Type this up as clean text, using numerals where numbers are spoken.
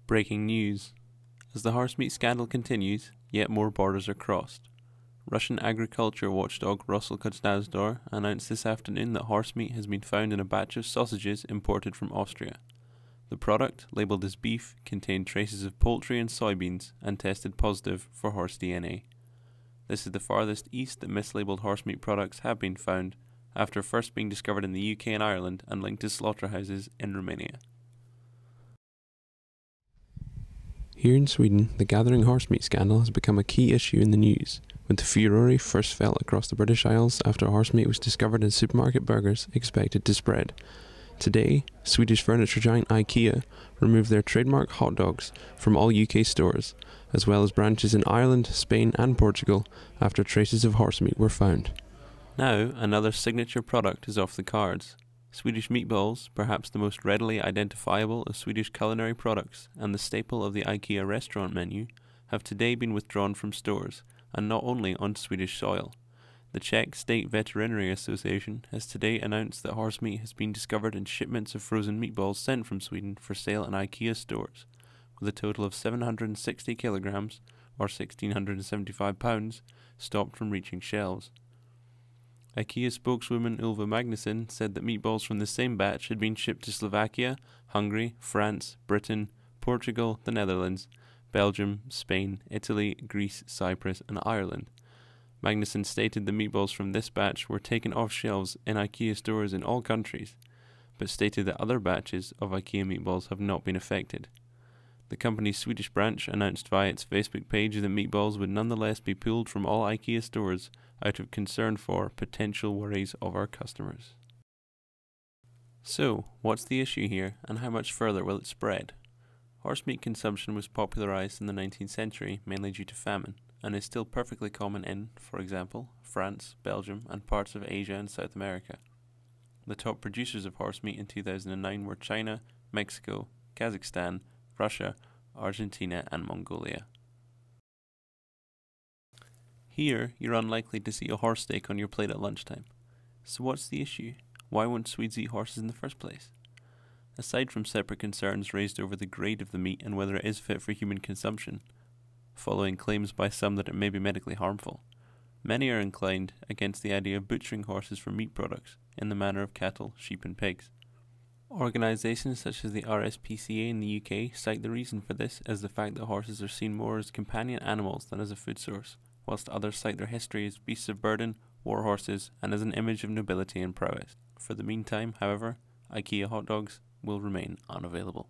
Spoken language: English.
Breaking news. As the horsemeat scandal continues, yet more borders are crossed. Russian agriculture watchdog Roskosnadzor announced this afternoon that horsemeat has been found in a batch of sausages imported from Austria. The product, labelled as beef, contained traces of poultry and soybeans and tested positive for horse DNA. This is the farthest east that mislabelled horsemeat products have been found, after first being discovered in the UK and Ireland and linked to slaughterhouses in Romania. Here in Sweden, the gathering horsemeat scandal has become a key issue in the news, with the furore first felt across the British Isles after horsemeat was discovered in supermarket burgers expected to spread. Today, Swedish furniture giant IKEA removed their trademark hot dogs from all UK stores, as well as branches in Ireland, Spain and Portugal after traces of horsemeat were found. Now, another signature product is off the cards. Swedish meatballs, perhaps the most readily identifiable of Swedish culinary products and the staple of the IKEA restaurant menu, have today been withdrawn from stores, and not only on Swedish soil. The Czech State Veterinary Association has today announced that horsemeat has been discovered in shipments of frozen meatballs sent from Sweden for sale in IKEA stores, with a total of 760 kilograms, or 1,675 pounds, stopped from reaching shelves. IKEA spokeswoman Ylva Magnusson said that meatballs from the same batch had been shipped to Slovakia, Hungary, France, Britain, Portugal, the Netherlands, Belgium, Spain, Italy, Greece, Cyprus and Ireland. Magnusson stated the meatballs from this batch were taken off shelves in IKEA stores in all countries, but stated that other batches of IKEA meatballs have not been affected. The company's Swedish branch announced via its Facebook page that meatballs would nonetheless be pulled from all IKEA stores out of concern for potential worries of our customers. So, what's the issue here, and how much further will it spread? Horsemeat consumption was popularized in the 19th century mainly due to famine, and is still perfectly common in, for example, France, Belgium, and parts of Asia and South America. The top producers of horsemeat in 2009 were China, Mexico, Kazakhstan, Russia, Argentina, and Mongolia. Here, you're unlikely to see a horse steak on your plate at lunchtime. So what's the issue? Why won't Swedes eat horses in the first place? Aside from separate concerns raised over the grade of the meat and whether it is fit for human consumption, following claims by some that it may be medically harmful, many are inclined against the idea of butchering horses for meat products in the manner of cattle, sheep and pigs. Organisations such as the RSPCA in the UK cite the reason for this as the fact that horses are seen more as companion animals than as a food source, whilst others cite their history as beasts of burden, war horses, and as an image of nobility and prowess. For the meantime, however, IKEA hot dogs will remain unavailable.